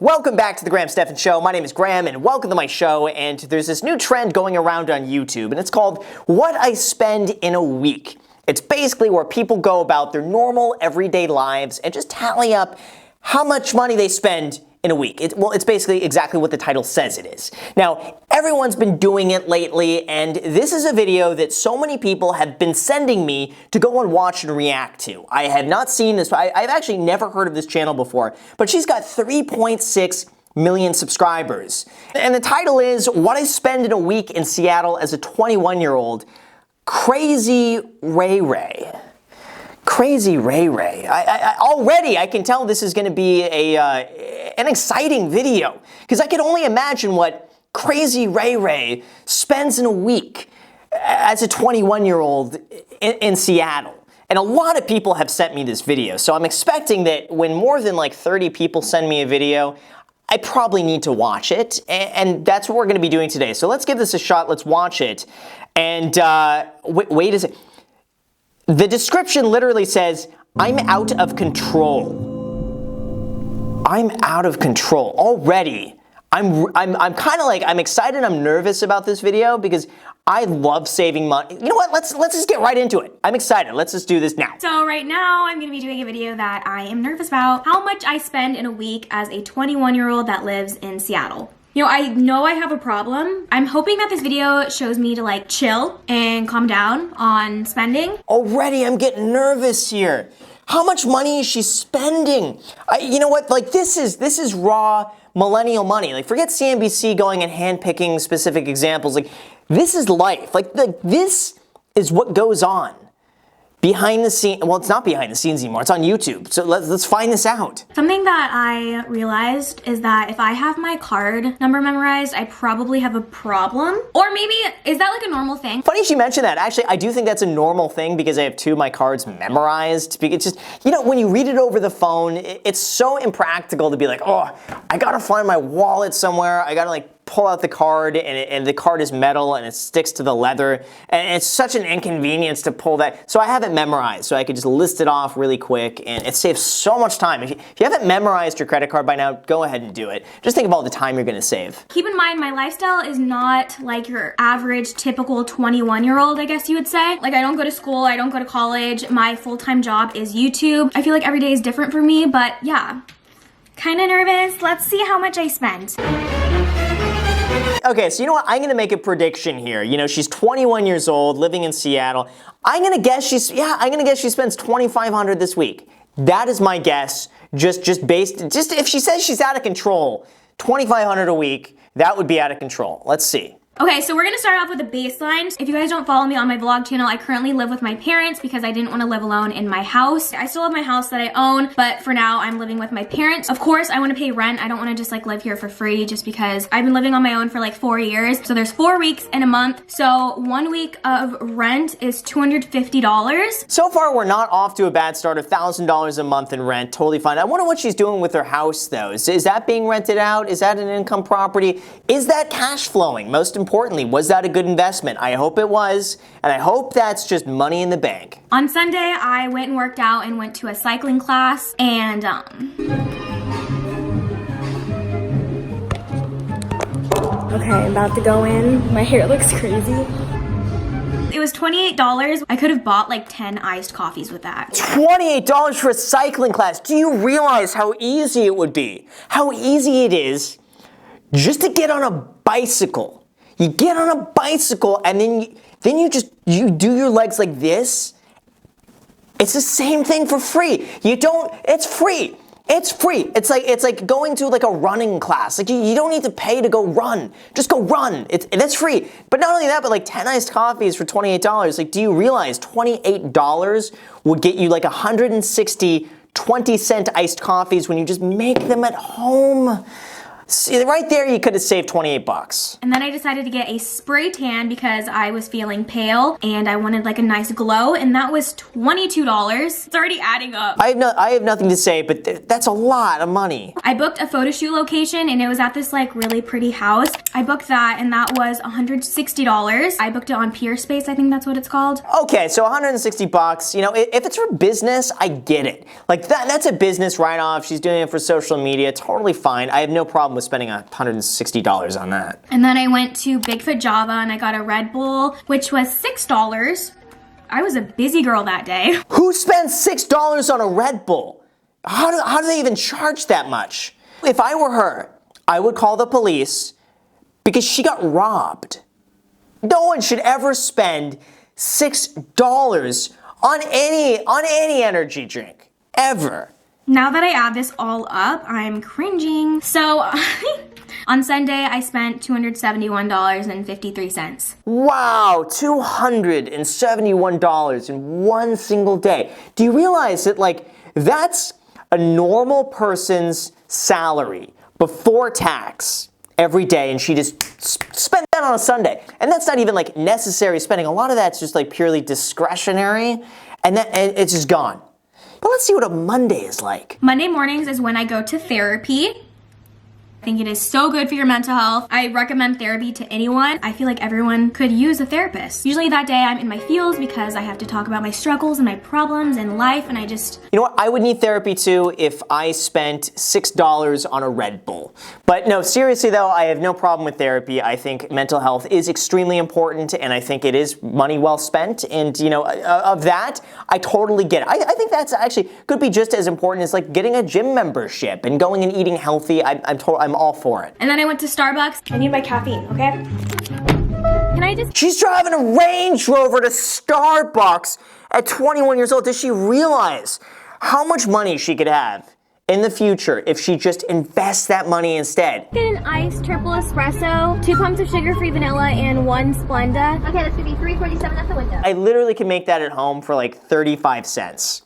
Welcome back to the Stephan Show. My name is Graham and welcome to my show. And there's this new trend going around on YouTube and it's called What I Spend in a Week. It's basically where people go about their normal everyday lives and just tally up how much money they spend in a week. It's basically exactly what the title says it is. Now, everyone's been doing it lately, and this is a video that so many people have been sending me to go and watch and react to. I have not seen this. I've actually never heard of this channel before, but she's got 3.6 million subscribers. And the title is What I Spend in a Week in Seattle as a 21-year-old, Krazyrayray. Krazyrayray. Already I can tell this is going to be an exciting video because I can only imagine what Krazyrayray spends in a week as a 21-year-old in Seattle. And a lot of people have sent me this video, so I'm expecting that when more than like 30 people send me a video, I probably need to watch it, and that's what we're going to be doing today. So let's give this a shot. Let's watch it. And wait a second. The description literally says, I'm out of control. I'm out of control. Already, I'm kind of like, I'm excited, I'm nervous about this video because I love saving money. You know what, let's just get right into it. I'm excited, let's just do this now. So right now, I'm gonna be doing a video that I am nervous about. How much I spend in a week as a 21-year-old that lives in Seattle. You know I have a problem. I'm hoping that this video shows me to like chill and calm down on spending. Already I'm getting nervous here. How much money is she spending? You know what, like this is raw millennial money. Like forget CNBC going and handpicking specific examples. Like this is life. Like this is what goes on. Behind the scenes, well, it's not behind the scenes anymore. It's on YouTube. So let's find this out. Something that I realized is that if I have my card number memorized, I probably have a problem. Or maybe, is that like a normal thing? Funny she mentioned that. Actually, I do think that's a normal thing because I have two of my cards memorized. It's just, you know, when you read it over the phone, it's so impractical to be like, oh, I gotta find my wallet somewhere. I gotta like pull out the card and the card is metal and it sticks to the leather and it's such an inconvenience to pull that. So I have it memorized so I could just list it off really quick and it saves so much time. If you haven't memorized your credit card by now, go ahead and do it. Just think of all the time you're gonna save. Keep in mind, my lifestyle is not like your average typical 21-year-old, I guess you would say. Like I don't go to school, I don't go to college. My full-time job is YouTube. I feel like every day is different for me, but yeah, kind of nervous. Let's see how much I spend. Okay, so you know what? I'm gonna make a prediction here. You know, she's 21 years old, living in Seattle. I'm gonna guess she spends $2,500 this week. That is my guess. Just if she says she's out of control, $2,500 a week, that would be out of control. Let's see. Okay, so we're gonna start off with a baseline. If you guys don't follow me on my vlog channel, I currently live with my parents because I didn't want to live alone in my house. I still have my house that I own, but for now I'm living with my parents. Of course, I want to pay rent. I don't want to just like live here for free just because I've been living on my own for like 4 years. So there's 4 weeks in a month. So 1 week of rent is $250. So far, we're not off to a bad start. $1,000 a month in rent, totally fine. I wonder what she's doing with her house though. Is that being rented out? Is that an income property? Is that cash flowing? Most importantly, was that a good investment? I hope it was, and I hope that's just money in the bank. On Sunday, I went and worked out and went to a cycling class, and okay, I'm about to go in. My hair looks crazy. It was $28. I could have bought like 10 iced coffees with that. $28 for a cycling class. Do you realize how easy it would be? How easy it is just to get on a bicycle. You get on a bicycle and then you do your legs like this. It's the same thing for free. It's free. It's free. It's like going to like a running class. Like you don't need to pay to go run. Just go run. That's free. But not only that, but like 10 iced coffees for $28. Like, do you realize $28 would get you like 160 20-cent iced coffees when you just make them at home? See, right there, you could have saved 28 bucks. And then I decided to get a spray tan because I was feeling pale and I wanted like a nice glow, and that was $22. It's already adding up. I have nothing to say, but that's a lot of money. I booked a photo shoot location and it was at this like really pretty house. I booked that and that was $160. I booked it on Peerspace, I think that's what it's called. Okay, so 160 bucks. You know, if it's for business, I get it. Like that's a business write-off. She's doing it for social media. Totally fine. I have no problem with spending $160 on that. And then I went to Bigfoot Java and I got a Red Bull, which was $6. I was a busy girl that day. Who spends $6 on a Red Bull? How do they even charge that much? If I were her, I would call the police because she got robbed. No one should ever spend $6 on any energy drink, ever. Now that I add this all up, I'm cringing. So on Sunday, I spent $271.53. Wow, $271 in one single day. Do you realize that, like, that's a normal person's salary before tax every day, and she just spent that on a Sunday? And that's not even like necessary spending. A lot of that's just like purely discretionary, and it's just gone. But let's see what a Monday is like. Monday mornings is when I go to therapy. I think it is so good for your mental health. I recommend therapy to anyone. I feel like everyone could use a therapist. Usually that day I'm in my feels because I have to talk about my struggles and my problems in life, and I just... You know what? I would need therapy too if I spent $6 on a Red Bull. But no, seriously though, I have no problem with therapy. I think mental health is extremely important, and I think it is money well spent. And you know, of that, I totally get it. I think that's actually could be just as important as like getting a gym membership and going and eating healthy. I'm all for it. And then I went to Starbucks. I need my caffeine, okay? Can I just... She's driving a Range Rover to Starbucks at 21 years old. Does she realize how much money she could have in the future if she just invests that money instead? Get an iced triple espresso, 2 pumps of sugar-free vanilla, and 1 Splenda. Okay, that's gonna be $3.47 at the window. I literally can make that at home for like 35 cents.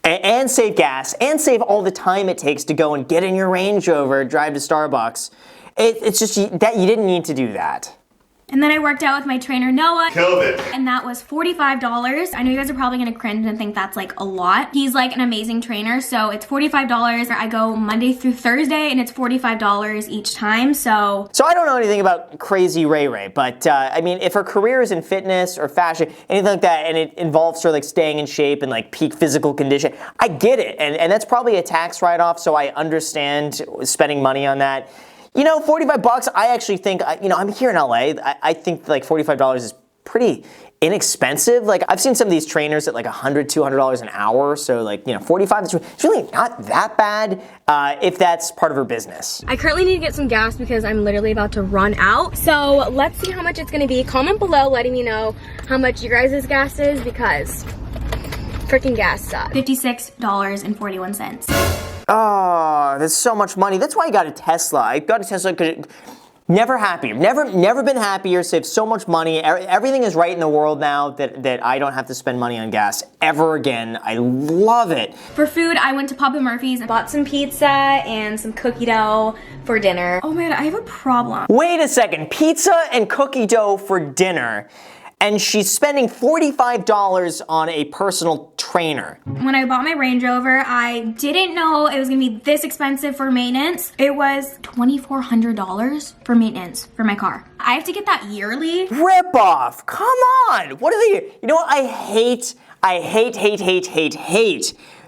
And save gas, and save all the time it takes to go and get in your Range Rover, drive to Starbucks. It's just that you didn't need to do that. And then I worked out with my trainer, Noah. Killed it. And that was $45. I know you guys are probably gonna cringe and think that's like a lot. He's like an amazing trainer, so it's $45. I go Monday through Thursday, and it's $45 each time, so... So I don't know anything about Krazyrayray, but I mean, if her career is in fitness or fashion, anything like that, and it involves her like staying in shape and like peak physical condition, I get it. And that's probably a tax write-off, so I understand spending money on that. You know, 45 bucks, I actually think, you know, I'm here in LA. I think like $45 is pretty inexpensive. Like I've seen some of these trainers at like $100, $200 an hour. So like, you know, 45 is really not that bad if that's part of her business. I currently need to get some gas because I'm literally about to run out. So let's see how much it's gonna be. Comment below letting me know how much you guys' gas is because freaking gas sucks. $56.41. Oh, that's so much money. That's why I got a Tesla. I got a Tesla because never happier. Never been happier. Saved so much money. Everything is right in the world now that I don't have to spend money on gas ever again. I love it. For food, I went to Papa Murphy's and bought some pizza and some cookie dough for dinner. Oh my god, I have a problem. Wait a second. Pizza and cookie dough for dinner. And she's spending $45 on a personal trainer. When I bought my Range Rover, I didn't know it was gonna be this expensive for maintenance. It was $2,400 for maintenance for my car. I have to get that yearly. Rip off, come on. What are they, you know what, I hate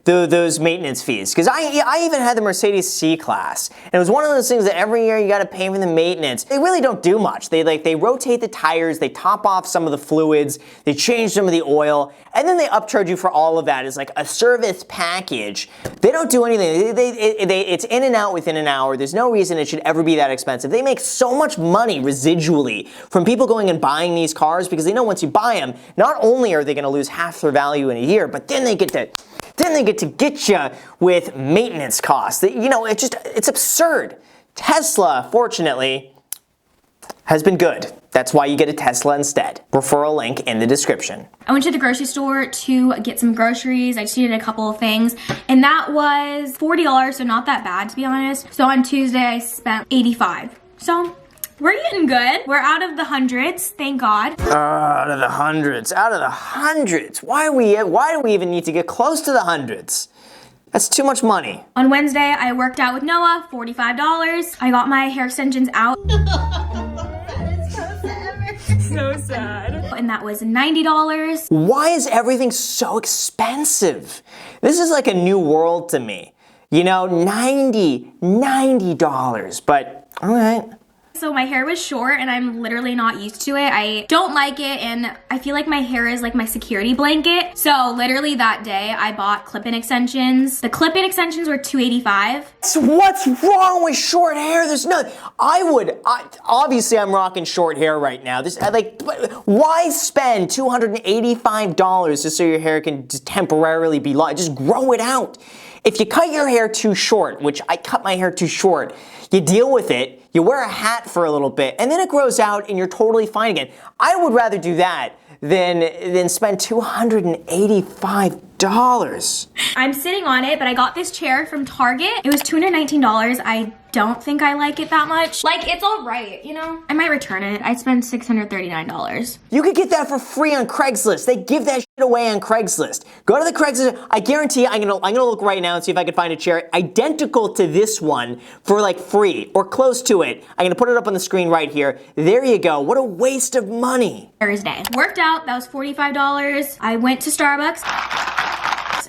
those maintenance fees. Because I even had the Mercedes C-Class. And it was one of those things that every year you gotta pay for the maintenance. They really don't do much. They rotate the tires, they top off some of the fluids, they change some of the oil, and then they upcharge you for all of that as like a service package. They don't do anything. It's in and out within an hour. There's no reason it should ever be that expensive. They make so much money residually from people going and buying these cars because they know once you buy them, not only are they gonna lose half their value in a year, but then they get to get you with maintenance costs. You know, it's absurd. Tesla, fortunately, has been good. That's why you get a Tesla instead. Referral link in the description. I went to the grocery store to get some groceries. I just needed a couple of things, and that was $40, so not that bad to be honest. So on Tuesday I spent $85. So we're getting good. We're out of the hundreds, thank God. Out of the hundreds, out of the hundreds. Why do we even need to get close to the hundreds? That's too much money. On Wednesday, I worked out with Noah, $45. I got my hair extensions out. So sad. And that was $90. Why is everything so expensive? This is like a new world to me. You know, $90, but all right. So my hair was short and I'm literally not used to it. I don't like it and I feel like my hair is like my security blanket. So literally that day I bought clip-in extensions. The clip-in extensions were $285. So what's wrong with short hair? There's no, obviously I'm rocking short hair right now. Why spend $285 just so your hair can just temporarily be long? Just grow it out. If you cut your hair too short, which I cut my hair too short, you deal with it, you wear a hat for a little bit, and then it grows out and you're totally fine again. I would rather do that than spend $285. I'm sitting on it, but I got this chair from Target. It was $219. I don't think I like it that much. Like, it's all right, you know? I might return it. I spent $639. You could get that for free on Craigslist. They give that shit away on Craigslist. Go to the Craigslist. I guarantee you, I'm gonna look right now and see if I can find a chair identical to this one for like free or close to it. I'm gonna put it up on the screen right here. There you go. What a waste of money. Thursday. Worked out, that was $45. I went to Starbucks,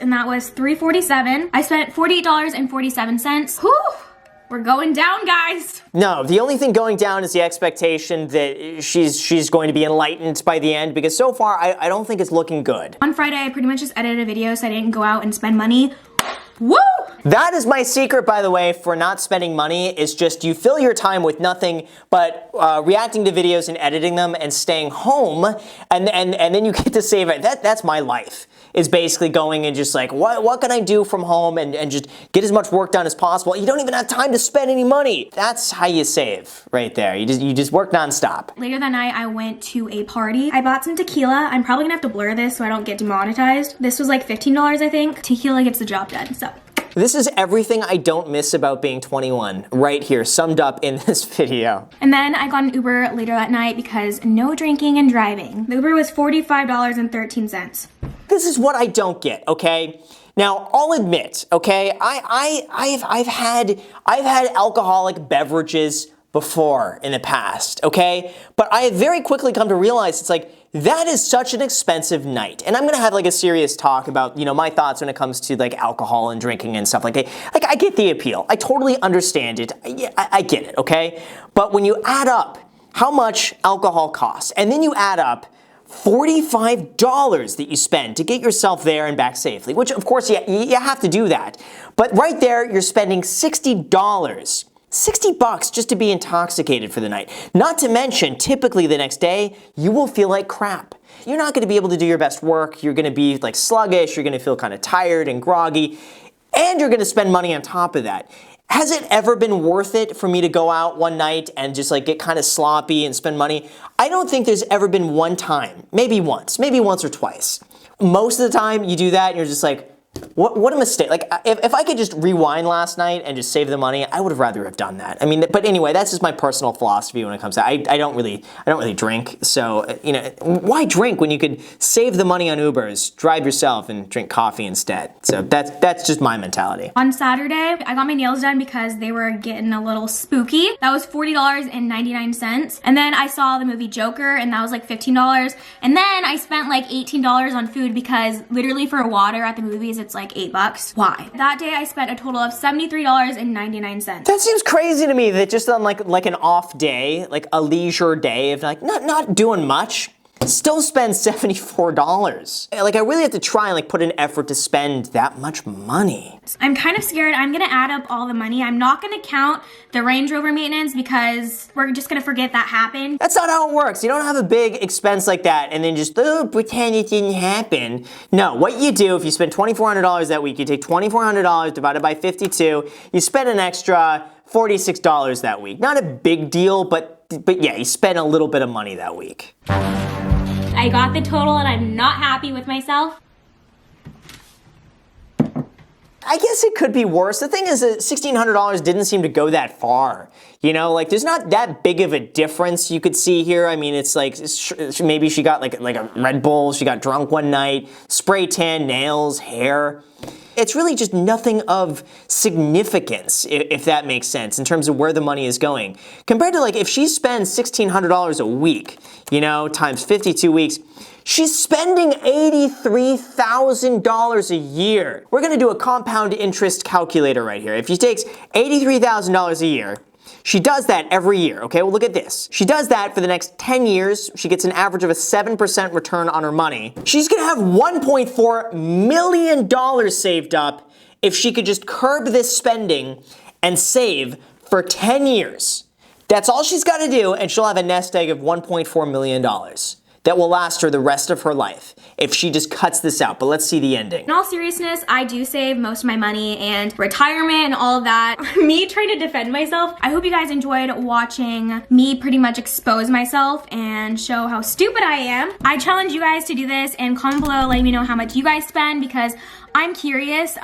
and that was $347. I spent $48.47. Whew! We're going down, guys. No, the only thing going down is the expectation that she's going to be enlightened by the end, because so far I don't think it's looking good. On Friday, I pretty much just edited a video so I didn't go out and spend money. Woo! That is my secret, by the way, for not spending money, is just you fill your time with nothing but reacting to videos and editing them and staying home, and then you get to save it. That's my life, is basically going and just like, what can I do from home and just get as much work done as possible. You don't even have time to spend any money. That's how you save right there. You just work nonstop. Later that night, I went to a party. I bought some tequila. I'm probably gonna have to blur this so I don't get demonetized. This was like $15, I think. Tequila gets the job done, so. This is everything I don't miss about being 21, right here, summed up in this video. And then I got an Uber later that night because no drinking and driving. The Uber was $45.13. This is what I don't get, okay? Now, I'll admit, okay, I've had alcoholic beverages before in the past, okay? But I have very quickly come to realize it's like, that is such an expensive night. And I'm gonna have like a serious talk about, you know, my thoughts when it comes to like alcohol and drinking and stuff like that. Like, I get the appeal. I totally understand it. I get it, okay? But when you add up how much alcohol costs, and then you add up $45 that you spend to get yourself there and back safely, which of course you have to do that. But right there, you're spending $60. 60 bucks just to be intoxicated for the night. Not to mention, typically the next day, you will feel like crap. You're not gonna be able to do your best work. You're gonna be like sluggish. You're gonna feel kind of tired and groggy. And you're gonna spend money on top of that. Has it ever been worth it for me to go out one night and just like get kind of sloppy and spend money? I don't think there's ever been one time, maybe once or twice. Most of the time you do that and you're just like, what a mistake. Like, if I could just rewind last night and just save the money, I would have rather have done that. I mean, but anyway, that's just my personal philosophy when it comes to I don't really drink. So, you know, why drink when you could save the money on Ubers, drive yourself, and drink coffee instead? So that's just my mentality. On Saturday, I got my nails done because they were getting a little spooky. That was $40.99. And then I saw the movie Joker, and that was like $15. And then I spent like $18 on food because literally for water at the movies, it's like $8. Why? That day I spent a total of $73.99. That seems crazy to me that just on like an off day, like a leisure day of like not doing much, still spend $74. Like, I really have to try and like put an effort to spend that much money. I'm kind of scared. I'm gonna add up all the money. I'm not gonna count the Range Rover maintenance because we're just gonna forget that happened. That's not how it works. You don't have a big expense like that and then just pretend it didn't happen. No, what you do if you spend $2,400 that week, you take $2,400 divided by 52, you spend an extra $46 that week. Not a big deal, but but yeah, he spent a little bit of money that week. I got the total and I'm not happy with myself. I guess it could be worse. The thing is that $1,600 didn't seem to go that far. You know, like there's not that big of a difference you could see here. I mean, it's like maybe she got like a Red Bull, she got drunk one night, spray tan, nails, hair. It's really just nothing of significance, if that makes sense, in terms of where the money is going. Compared to like if she spends $1,600 a week, you know, times 52 weeks, she's spending $83,000 a year. We're gonna do a compound interest calculator right here. If she takes $83,000 a year, she does that every year, okay? Well, look at this. She does that for the next 10 years. She gets an average of a 7% return on her money. She's gonna have $1.4 million saved up if she could just curb this spending and save for 10 years. That's all she's gotta do, and she'll have a nest egg of $1.4 million. That will last her the rest of her life if she just cuts this out. But let's see the ending. In all seriousness, I do save most of my money and retirement and all of that. Me trying to defend myself. I hope you guys enjoyed watching me pretty much expose myself and show how stupid I am. I challenge you guys to do this and comment below letting me know how much you guys spend because I'm curious.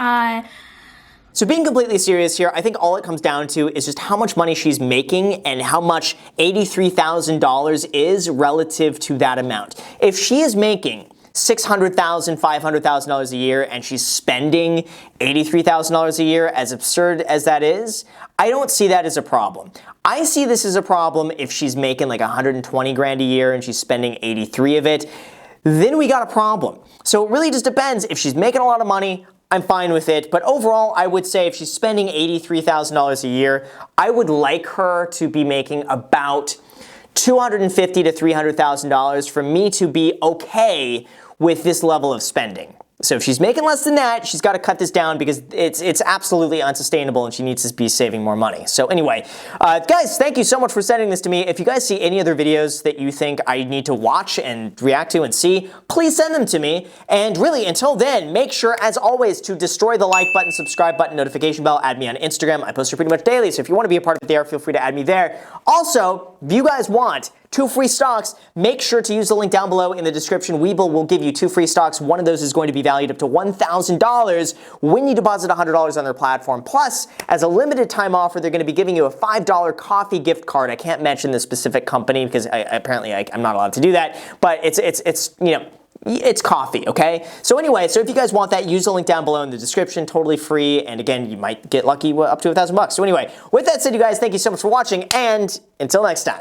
So being completely serious here, I think all it comes down to is just how much money she's making and how much $83,000 is relative to that amount. If she is making $600,000, $500,000 a year and she's spending $83,000 a year, as absurd as that is, I don't see that as a problem. I see this as a problem if she's making like 120 grand a year and she's spending 83 of it, then we got a problem. So it really just depends. If she's making a lot of money, I'm fine with it, but overall, I would say if she's spending $83,000 a year, I would like her to be making about $250,000 to $300,000 for me to be okay with this level of spending. So if she's making less than that, she's got to cut this down because it's absolutely unsustainable and she needs to be saving more money. So anyway, guys, thank you so much for sending this to me. If you guys see any other videos that you think I need to watch and react to and see, please send them to me. And really, until then, make sure, as always, to destroy the like button, subscribe button, notification bell, add me on Instagram. I post here pretty much daily, so if you want to be a part of it there, feel free to add me there. Also, if you guys want 2 free stocks, make sure to use the link down below in the description. Webull will give you 2 free stocks. One of those is going to be valued up to $1,000 when you deposit $100 on their platform. Plus, as a limited time offer, they're going to be giving you a $5 coffee gift card. I can't mention the specific company because apparently I'm not allowed to do that, but it's you know, it's coffee, okay? So anyway, so if you guys want that, use the link down below in the description, totally free, and again, you might get lucky up to $1,000 bucks. So anyway, with that said, you guys, thank you so much for watching, and until next time.